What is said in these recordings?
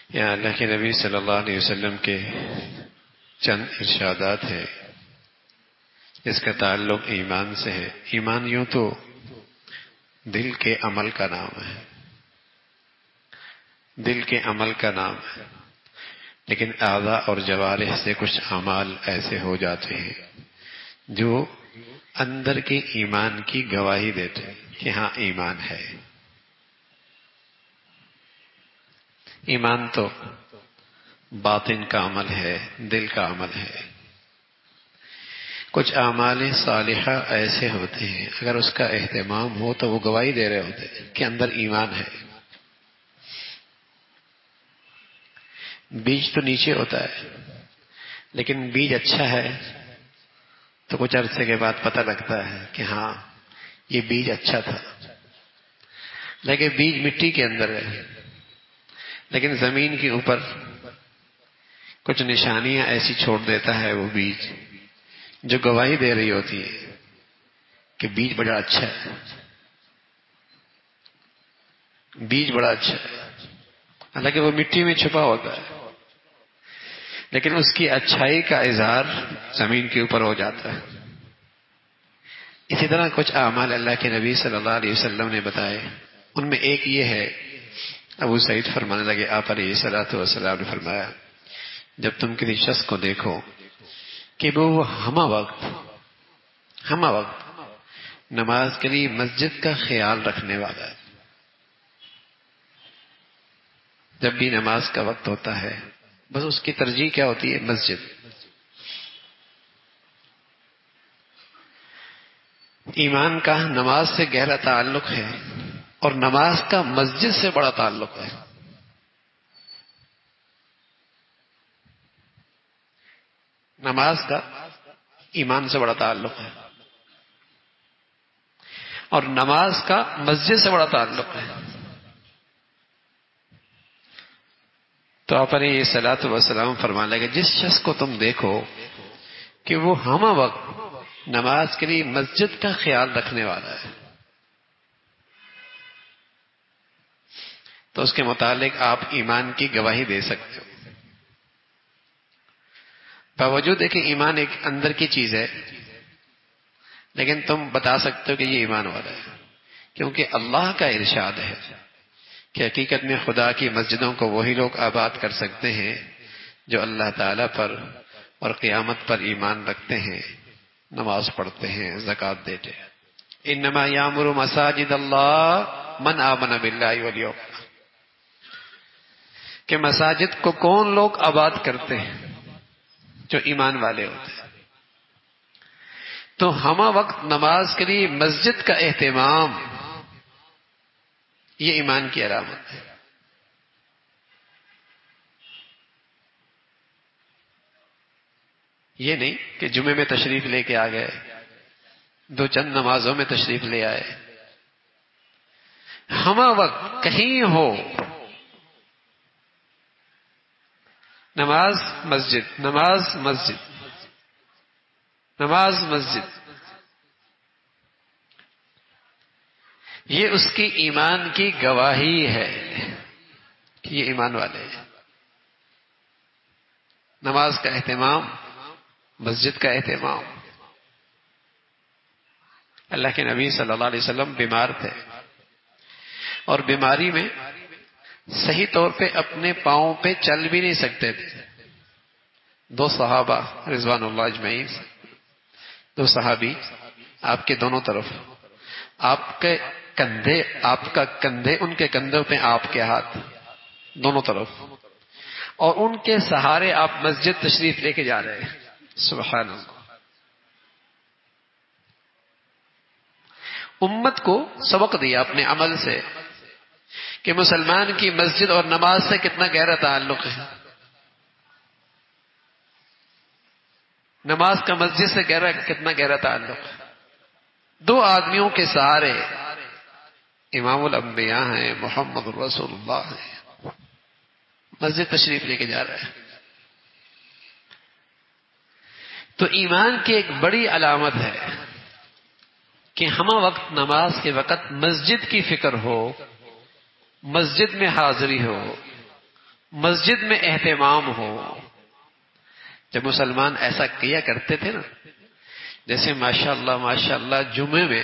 یہاں اللہ کے نبی صلی اللہ علیہ وسلم کے چند ارشادات ہیں جس کا تعلق ایمان سے ہے۔ ایمان یوں تو دل کے عمل کا نام ہے، دل کے عمل کا نام ہے، لیکن اعضاء اور جوارح سے کچھ اعمال ایسے ہو جاتے ہیں جو اندر کے ایمان کی گواہی دیتے ہیں کہ ہاں ایمان ہے۔ ایمان تو باطن کا عمل ہے، دل کا عمل ہے۔ کچھ اعمال صالحہ ایسے ہوتے ہیں اگر اس کا اہتمام ہو تو وہ گواہی دے رہے ہوتے ہیں کہ اندر ایمان ہے۔ بیج تو نیچے ہوتا ہے، لیکن بیج اچھا ہے تو کچھ عرصے کے بعد پتہ لگتا ہے کہ ہاں یہ بیج اچھا تھا، لیکن بیج مٹی کے اندر ہے، لیکن زمین کے اوپر کچھ نشانیاں ایسی چھوڑ دیتا ہے وہ بیج جو گواہی دے رہی ہوتی ہے کہ بیج بڑا اچھا ہے، بیج بڑا اچھا ہے، حالانکہ وہ مٹی میں چھپا ہوتا ہے، لیکن اس کی اچھائی کا اظہار زمین کے اوپر ہو جاتا ہے۔ اسی طرح کچھ اعمال اللہ کے نبی صلی اللہ علیہ وسلم نے بتائے، ان میں ایک یہ ہے، ابو سعید فرمانے لگے آپ علیہ الصلوۃ والسلام نے فرمایا جب تم کسی شخص کو دیکھو کہ وہ ہمہ وقت نماز کے لیے مسجد کا خیال رکھنے والا ہے، جب بھی نماز کا وقت ہوتا ہے بس اس کی ترجیح کیا ہوتی ہے؟ مسجد۔ ایمان کا نماز سے گہرا تعلق ہے اور نماز کا مسجد سے بڑا تعلق ہے۔ نماز کا ایمان سے بڑا تعلق ہے اور نماز کا مسجد سے بڑا تعلق ہے۔ تو آپ علیہ الصلوۃ والسلام فرمانے لگے جس شخص کو تم دیکھو کہ وہ ہمہ وقت نماز کے لیے مسجد کا خیال رکھنے والا ہے تو اس کے متعلق آپ ایمان کی گواہی دے سکتے ہو، باوجود ہے کہ ایمان ایک اندر کی چیز ہے، لیکن تم بتا سکتے ہو کہ یہ ایمان والا ہے، کیونکہ اللہ کا ارشاد ہے کہ حقیقت میں خدا کی مسجدوں کو وہی لوگ آباد کر سکتے ہیں جو اللہ تعالی پر اور قیامت پر ایمان رکھتے ہیں، نماز پڑھتے ہیں، زکوٰۃ دیتے ہیں۔ انما یامر مساجد اللہ من آمن باللہ والیوم، کہ مساجد کو کون لوگ آباد کرتے ہیں؟ جو ایمان والے ہوتے ہیں۔ تو ہمہ وقت نماز کے لیے مسجد کا اہتمام یہ ایمان کی علامت ہے۔ یہ نہیں کہ جمعے میں تشریف لے کے آ گئے، دو چند نمازوں میں تشریف لے آئے، ہمہ وقت کہیں ہو نماز مسجد، نماز مسجد، نماز مسجد، یہ اس کی ایمان کی گواہی ہے کہ یہ ایمان والے ہیں۔ نماز کا اہتمام، مسجد کا اہتمام۔ اللہ کے نبی صلی اللہ علیہ وسلم بیمار تھے اور بیماری میں صحیح طور پہ اپنے پاؤں پہ چل بھی نہیں سکتے تھے۔ دو صحابہ رضوان اللہ اجمعین، دو صحابی آپ کے دونوں طرف، آپ کے کندھے، آپ کا کندھے ان کے کندھوں پہ، آپ کے ہاتھ دونوں طرف، اور ان کے سہارے آپ مسجد تشریف لے کے جا رہے ہیں۔ سبحان اللہ۔ امت کو سبق دیا اپنے عمل سے کہ مسلمان کی مسجد اور نماز سے کتنا گہرا تعلق ہے۔ نماز کا مسجد سے کتنا گہرا تعلق ہے۔ دو آدمیوں کے سہارے امام الانبیاء ہیں، محمد رسول اللہ ہیں، مسجد تشریف لے کے جا رہے ہیں۔ تو ایمان کی ایک بڑی علامت ہے کہ ہمہ وقت نماز کے وقت مسجد کی فکر ہو، مسجد میں حاضری ہو، مسجد میں اہتمام ہو. جب مسلمان ایسا کیا کرتے تھے نا، جیسے ماشاء اللہ جمعے میں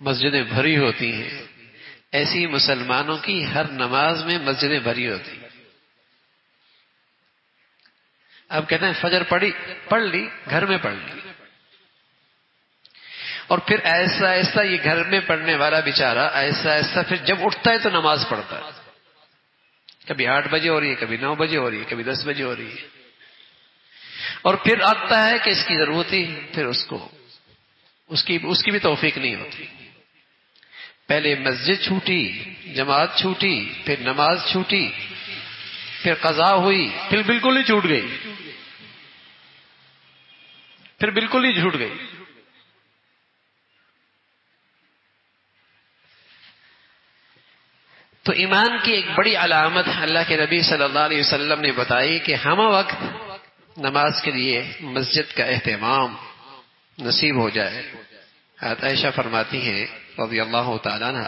مسجدیں بھری ہوتی ہیں، ایسی مسلمانوں کی ہر نماز میں مسجدیں بھری ہوتی ہیں. اب کہتے ہیں فجر پڑھ لی، گھر میں پڑھ لی، اور پھر ایسا ایسا یہ گھر میں پڑھنے والا بیچارہ ایسا ایسا پھر جب اٹھتا ہے تو نماز پڑھتا ہے. کبھی 8 بجے ہو رہی ہے، کبھی 9 بجے ہو رہی ہے، کبھی 10 بجے ہو رہی ہے، اور پھر آتا ہے کہ اس کی ضرورت ہی پھر اس کی بھی توفیق نہیں ہوتی. پہلے مسجد چھوٹی، جماعت چھوٹی، پھر نماز چھوٹی، پھر قضا ہوئی، پھر بالکل ہی چھوٹ گئی، پھر بالکل ہی چھوٹ گئی. تو ایمان کی ایک بڑی علامت اللہ کے نبی صلی اللہ علیہ وسلم نے بتائی کہ ہم وقت نماز کے لیے مسجد کا اہتمام نصیب ہو جائے. حضرت عائشہ فرماتی ہیں رضی اللہ تعالی عنہ،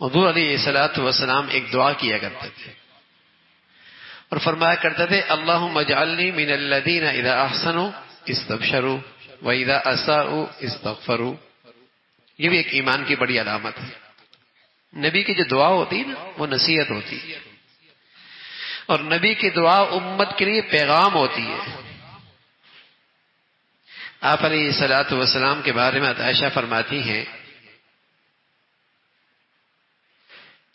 حضور علیہ الصلوۃ والسلام ایک دعا کیا کرتے تھے اور فرمایا کرتے تھے اللہم اجعلنی من الذین اذا احسنوا استبشروا واذا اساءوا استغفروا. یہ بھی ایک ایمان کی بڑی علامت ہے. نبی کی جو دعا ہوتی ہے نا وہ نصیحت ہوتی ہے، اور نبی کی دعا امت کے لیے پیغام ہوتی ہے. آپ علیہ الصلوۃ والسلام کے بارے میں عائشہ فرماتی ہیں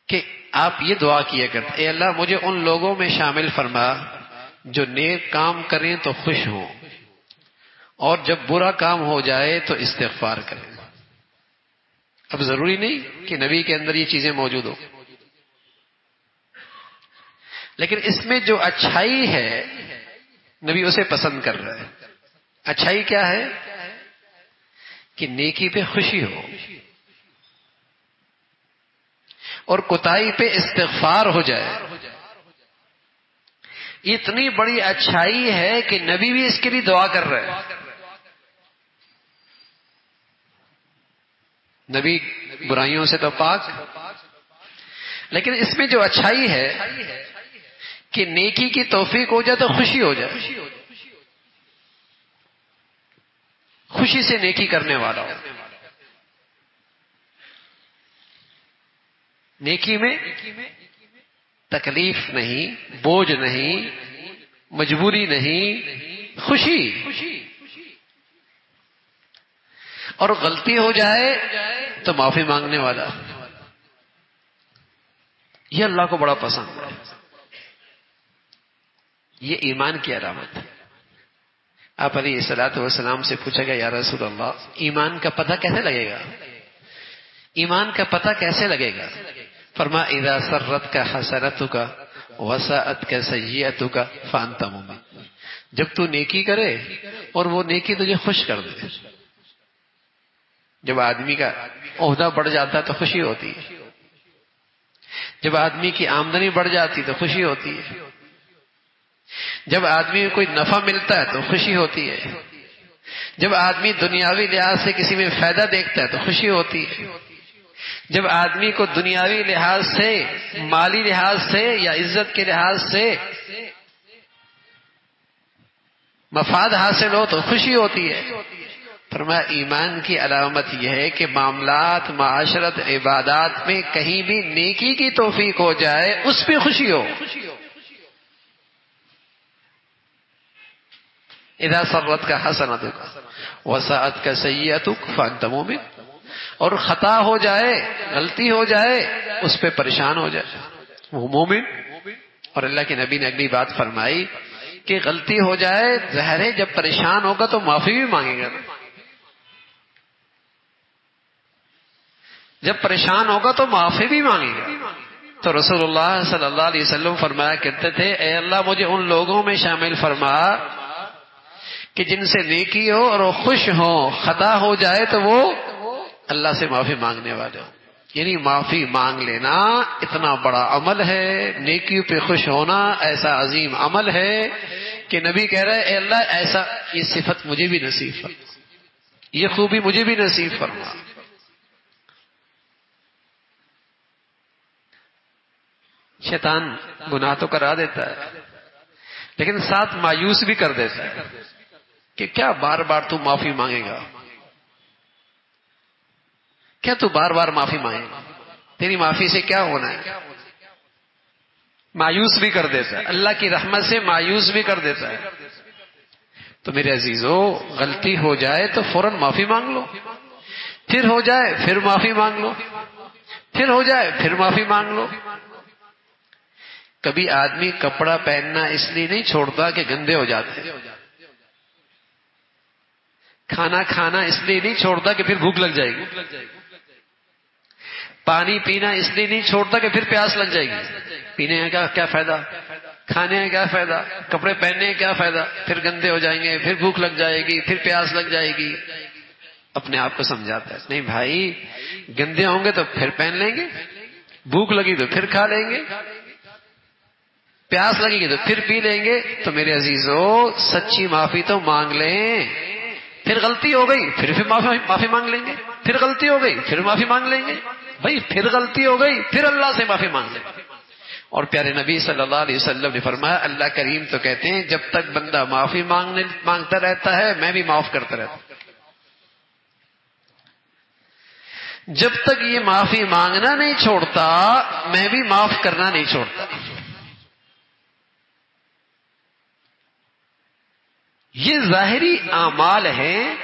کہ آپ یہ دعا کیا کرتے، اے اللہ مجھے ان لوگوں میں شامل فرما جو نیک کام کریں تو خوش ہوں، اور جب برا کام ہو جائے تو استغفار کریں. اب ضروری نہیں کہ نبی کے اندر یہ چیزیں موجود ہو، لیکن اس میں جو اچھائی ہے نبی اسے پسند کر رہا ہے. اچھائی کیا ہے؟ کہ نیکی پہ خوشی ہو اور کوتاہی پہ استغفار ہو جائے. اتنی بڑی اچھائی ہے کہ نبی بھی اس کے لیے دعا کر رہے ہیں. نبی برائیوں سے تو پاک، لیکن اس میں جو اچھائی ہے کہ نیکی کی توفیق ہو جائے تو خوشی ہو جائے، خوشی سے نیکی کرنے والا ہو. نیکی میں تکلیف نہیں، بوجھ نہیں، مجبوری نہیں، خوشی. اور غلطی ہو جائے تو معافی مانگنے والا، یہ اللہ کو بڑا پسند ہے. یہ ایمان کی علامت ہے. آپ علیہ الصلوۃ والسلام سے پوچھا گیا یا رسول اللہ ایمان کا پتہ کیسے لگے گا؟ ایمان کا پتہ کیسے لگے گا؟ فرمایا اذا سرتک حسنتک وساءتک سیئتک فانت مؤمن. جب تو نیکی کرے اور وہ نیکی تجھے خوش کر دے. جب آدمی کا عہدہ بڑھ جاتا ہے تو خوشی ہوتی ہے، جب آدمی کی آمدنی بڑھ جاتی تو خوشی ہوتی ہے، جب آدمی کو کوئی نفع ملتا ہے تو خوشی ہوتی ہے، جب آدمی دنیاوی لحاظ سے کسی میں فائدہ دیکھتا ہے تو خوشی ہوتی ہے، جب آدمی کو دنیاوی لحاظ سے، مالی لحاظ سے یا عزت کے لحاظ سے مفاد حاصل ہو تو خوشی ہوتی ہے. فرمایا ایمان کی علامت یہ ہے کہ معاملات، معاشرت، عبادات میں کہیں بھی نیکی کی توفیق ہو جائے اس پہ خوشی ہو. اذا سرتک حسنتک وساءتک سیئتک فانت مؤمن. اور خطا ہو جائے، غلطی ہو جائے، اس پہ پریشان ہو جائے وہ مومن. اور اللہ کے نبی نے اگلی بات فرمائی کہ غلطی ہو جائے، ظاہر ہے جب پریشان ہوگا تو معافی بھی مانگے گا. جب پریشان ہوگا تو معافی بھی مانگے گا. تو رسول اللہ صلی اللہ علیہ وسلم فرمایا کرتے تھے اے اللہ مجھے ان لوگوں میں شامل فرما کہ جن سے نیکی ہو اور وہ خوش ہوں، خطا ہو جائے تو وہ اللہ سے معافی مانگنے والے ہوں. یعنی معافی مانگ لینا اتنا بڑا عمل ہے، نیکی پہ خوش ہونا ایسا عظیم عمل ہے کہ نبی کہہ رہے اے اللہ ایسا یہ صفت مجھے بھی نصیب فرما، یہ خوبی مجھے بھی نصیب فرما. شیطان گناہ تو کرا دیتا ہے لیکن ساتھ مایوس بھی کر دیتا ہے کہ کیا بار بار تو معافی مانگے گا، کیا تو بار بار معافی مانگے گا، تیری معافی سے کیا ہونا ہے. مایوس بھی کر دیتا ہے، اللہ کی رحمت سے مایوس بھی کر دیتا ہے. تو میرے عزیزو، غلطی ہو جائے تو فوراً معافی مانگ لو، پھر ہو جائے پھر معافی مانگ لو، پھر ہو جائے پھر معافی مانگ لو. کبھی آدمی کپڑا پہننا اس لیے نہیں چھوڑتا کہ گندے ہو جاتے، کھانا کھانا اس لیے نہیں چھوڑتا کہ پھر بھوک لگ جائے گی، پانی پینا اس لیے نہیں چھوڑتا کہ پھر پیاس لگ جائے گی. پینے کا کیا فائدہ، کھانے کا کیا فائدہ، کپڑے پہننے کا کیا فائدہ، پھر گندے ہو جائیں گے، پھر بھوک لگ جائے گی، پھر پیاس لگ جائے گی. اپنے آپ کو سمجھاتا ہے نہیں بھائی، گندے ہوں گے تو پھر پہن لیں گے، بھوک لگی تو پھر کھا لیں گے، پیاس لگے گی تو پھر پی لیں گے. تو میرے عزیزو، سچی معافی تو مانگ لیں. پھر غلطی ہو گئی پھر معافی مانگ لیں گے، پھر غلطی ہو گئی پھر معافی مانگ لیں گے. بھائی پھر غلطی ہو گئی پھر اللہ سے معافی مانگ لیں. اور پیارے نبی صلی اللہ علیہ وسلم نے فرمایا، اللہ کریم تو کہتے ہیں جب تک بندہ معافی مانگتا رہتا ہے میں بھی معاف کرتا رہتا ہوں. جب تک یہ معافی مانگنا نہیں چھوڑتا میں بھی معاف کرنا نہیں چھوڑتا. یہ ظاہری اعمال ہیں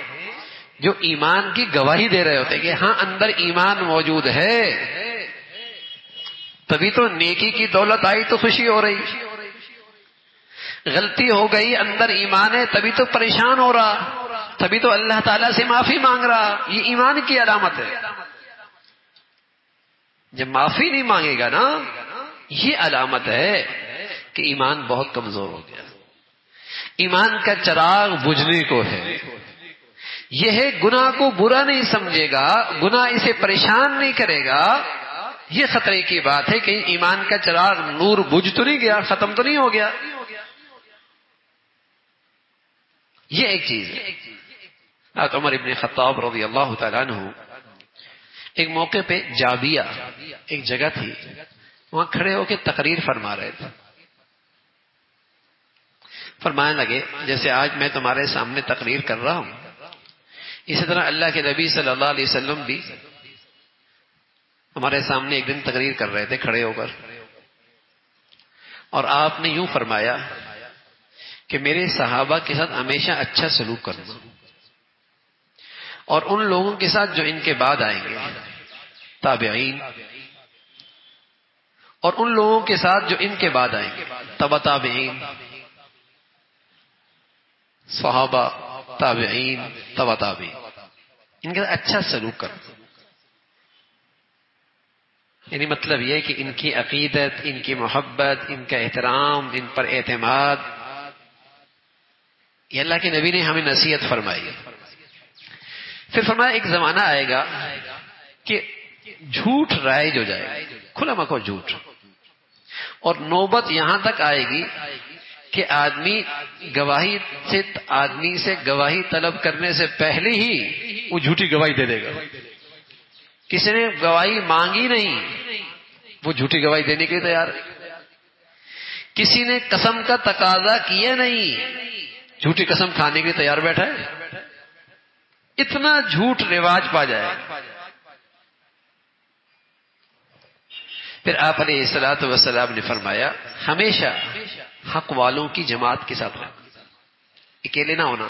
جو ایمان کی گواہی دے رہے ہوتے ہیں کہ ہاں اندر ایمان موجود ہے. تبھی تو نیکی کی دولت آئی تو خوشی ہو رہی، غلطی ہو گئی اندر ایمان ہے تبھی تو پریشان ہو رہا، تبھی تو اللہ تعالیٰ سے معافی مانگ رہا. یہ ایمان کی علامت ہے. جب معافی نہیں مانگے گا نا، یہ علامت ہے کہ ایمان بہت کمزور ہو گیا، ایمان کا چراغ بجھنے کو ہے. یہ ہے گناہ کو برا نہیں سمجھے گا، گناہ اسے پریشان نہیں کرے گا. یہ خطرے کی بات ہے کہ ایمان کا چراغ نور بجھ تو نہیں گیا، ختم تو نہیں ہو گیا. یہ ایک چیز ہے. حضرت عمر ابن خطاب رضی اللہ تعالیٰ عنہ ایک موقع پہ جابیہ ایک جگہ تھی، وہاں کھڑے ہو کے تقریر فرما رہے تھے. فرمانے لگے جیسے آج میں تمہارے سامنے تقریر کر رہا ہوں، اسی طرح اللہ کے نبی صلی اللہ علیہ وسلم بھی ہمارے سامنے ایک دن تقریر کر رہے تھے کھڑے ہو کر، اور آپ نے یوں فرمایا کہ میرے صحابہ کے ساتھ ہمیشہ اچھا سلوک کرنا، اور ان لوگوں کے ساتھ جو ان کے بعد آئیں گے تابعین، اور ان لوگوں کے ساتھ جو ان کے بعد آئیں گے تبع تابعین، صحابہ تابعین تبع تابعین، ان کے ساتھ اچھا سلوک کرنا. یعنی مطلب یہ کہ ان کی عقیدت، ان کی محبت، ان کا احترام، ان پر اعتماد، یہ اللہ کے نبی نے ہمیں نصیحت فرمائی. پھر فرمایا ایک زمانہ آئے گا کہ جھوٹ رائج ہو جائے گا، کھلا مکھو جھوٹ، اور نوبت یہاں تک آئے گی کہ آدمی سے گواہی طلب کرنے سے پہلے ہی وہ جھوٹی گواہی دے دے گا. کسی نے گواہی مانگی نہیں، وہ جھوٹی گواہی دینے کے لیے تیار ہے. کسی نے قسم کا تقاضا کیا نہیں، جھوٹی قسم کھانے کے لیے تیار بیٹھا ہے. اتنا جھوٹ رواج پا جائے. پھر آپ علیہ الصلوۃ والسلام نے فرمایا ہمیشہ حق والوں کی جماعت کے ساتھ رہنا، اکیلے نہ ہونا،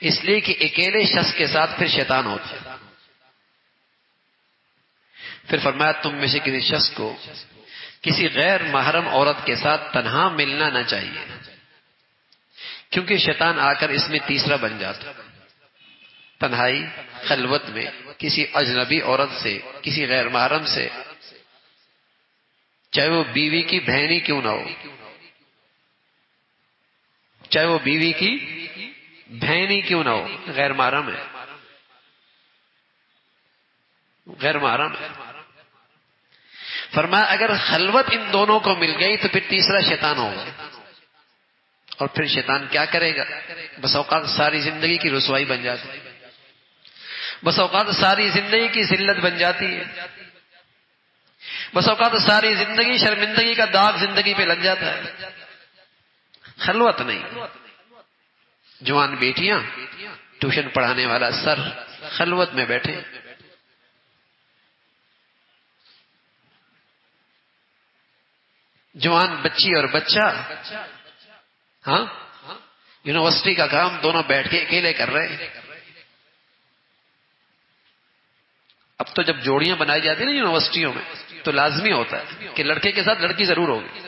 اس لیے کہ اکیلے شخص کے ساتھ پھر شیطان ہوتا ہے. پھر فرمایا تم میں سے کسی شخص کو کسی غیر محرم عورت کے ساتھ تنہا ملنا نہ چاہیے، کیونکہ شیطان آ کر اس میں تیسرا بن جاتا. تنہائی خلوت میں کسی اجنبی عورت سے، کسی غیر محرم سے، چاہے وہ بیوی کی بہنی کیوں نہ ہو، چاہے وہ بیوی کی بہنی کیوں نہ ہو، غیر محرم ہے، غیر محرم ہے. فرمایا اگر خلوت ان دونوں کو مل گئی تو پھر تیسرا شیطان ہوگا. اور پھر شیطان کیا کرے گا؟ بس اوقات ساری زندگی کی رسوائی بن جاتی ہے، بس اوقات ساری زندگی کی ذلت بن جاتی ہے، بس اوقات ساری زندگی شرمندگی کا داغ زندگی پہ لگ جاتا ہے، خلوت نہیں. جوان بیٹیاں، ٹیوشن پڑھانے والا سر خلوت میں بیٹھے، جوان بچی اور بچہ ہاں یونیورسٹی کا کام دونوں بیٹھ کے اکیلے کر رہے ہیں. اب تو جب جوڑیاں بنائی جاتی ہیں نا یونیورسٹیوں میں تو لازمی ہوتا ہے کہ لڑکے کے ساتھ لڑکی ضرور ہوگی،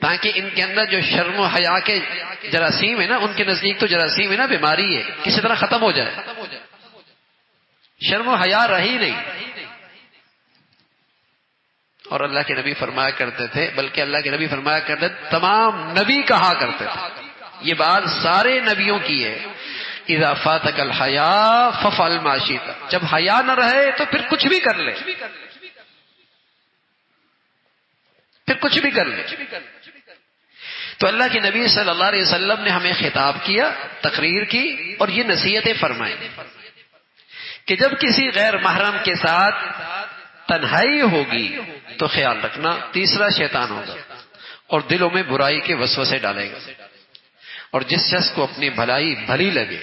تاکہ ان کے اندر جو شرم و حیا کے جراثیم ہے نا، ان کے نزدیک تو جراثیم ہے نا، بیماری ہے، کسی طرح ختم ہو جائے. شرم و حیا رہی نہیں. اور اللہ کے نبی فرمایا کرتے تھے، بلکہ اللہ کے نبی فرمایا کرتے تھے، تمام نبی کہا کرتے تھے، یہ بات سارے نبیوں کی ہے، اذا فاتک الحیا ففعل ما شئت، جب حیا نہ رہے تو پھر کچھ بھی کر لے، پھر کچھ بھی کر لے. تو اللہ کے نبی صلی اللہ علیہ وسلم نے ہمیں خطاب کیا، تقریر کی، اور یہ نصیحتیں فرمائیں کہ جب کسی غیر محرم کے ساتھ تنہائی ہوگی تو خیال رکھنا تیسرا شیطان ہوگا اور دلوں میں برائی کے وسوسے ڈالے گا. اور جس شخص کو اپنی بھلائی بھلی لگے،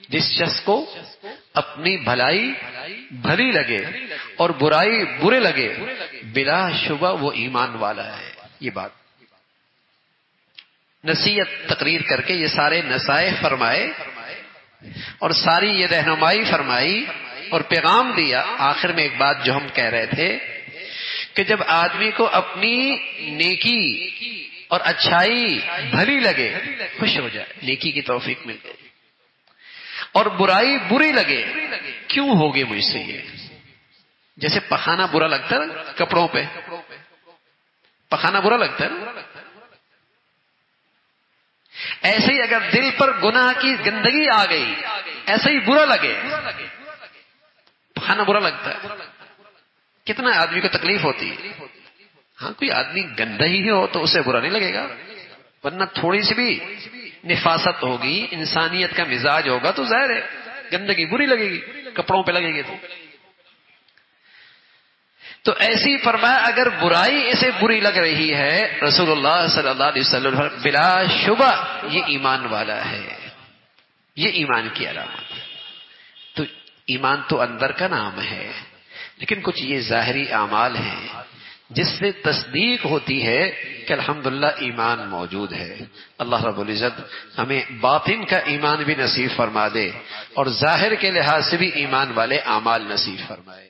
جس شخص کو اپنی بھلائی بھلی لگے اور برائی برے لگے، بلا شبہ وہ ایمان والا ہے. یہ بات نصیحت تقریر کر کے یہ سارے نصائح فرمائے اور ساری یہ رہنمائی فرمائی اور پیغام دیا. آخر میں ایک بات جو ہم کہہ رہے تھے کہ جب آدمی کو اپنی نیکی اور اچھائی بھلی لگے، خوش ہو جائے، نیکی کی توفیق مل گئی، اور برائی بری لگے، کیوں ہوگی مجھ سے یہ؟ جیسے پخانا برا لگتا ہے نا کپڑوں پہ، پخانا برا لگتا ہے نا، ایسے ہی اگر دل پر گناہ کی گندگی آ گئی ایسے ہی برا لگے، پخانا برا لگتا ہے. کتنا آدمی کو تکلیف ہوتی ہے. ہاں کوئی آدمی گندا ہی ہو تو اسے برا نہیں لگے گا، ورنہ تھوڑی سی بھی نفاست ہوگی، انسانیت کا مزاج ہوگا تو ظاہر ہے گندگی بری لگے گی، کپڑوں پہ لگے گی. تو ایسی فرمایا اگر برائی اسے بری لگ رہی ہے، رسول اللہ صلی اللہ علیہ وسلم بلا شبہ یہ ایمان والا ہے، یہ ایمان کی علامت ہے. تو ایمان تو اندر کا نام ہے، لیکن کچھ یہ ظاہری اعمال ہیں جس سے تصدیق ہوتی ہے کہ الحمدللہ ایمان موجود ہے. اللہ رب العزت ہمیں باطن کا ایمان بھی نصیب فرما دے اور ظاہر کے لحاظ سے بھی ایمان والے اعمال نصیب فرمائے.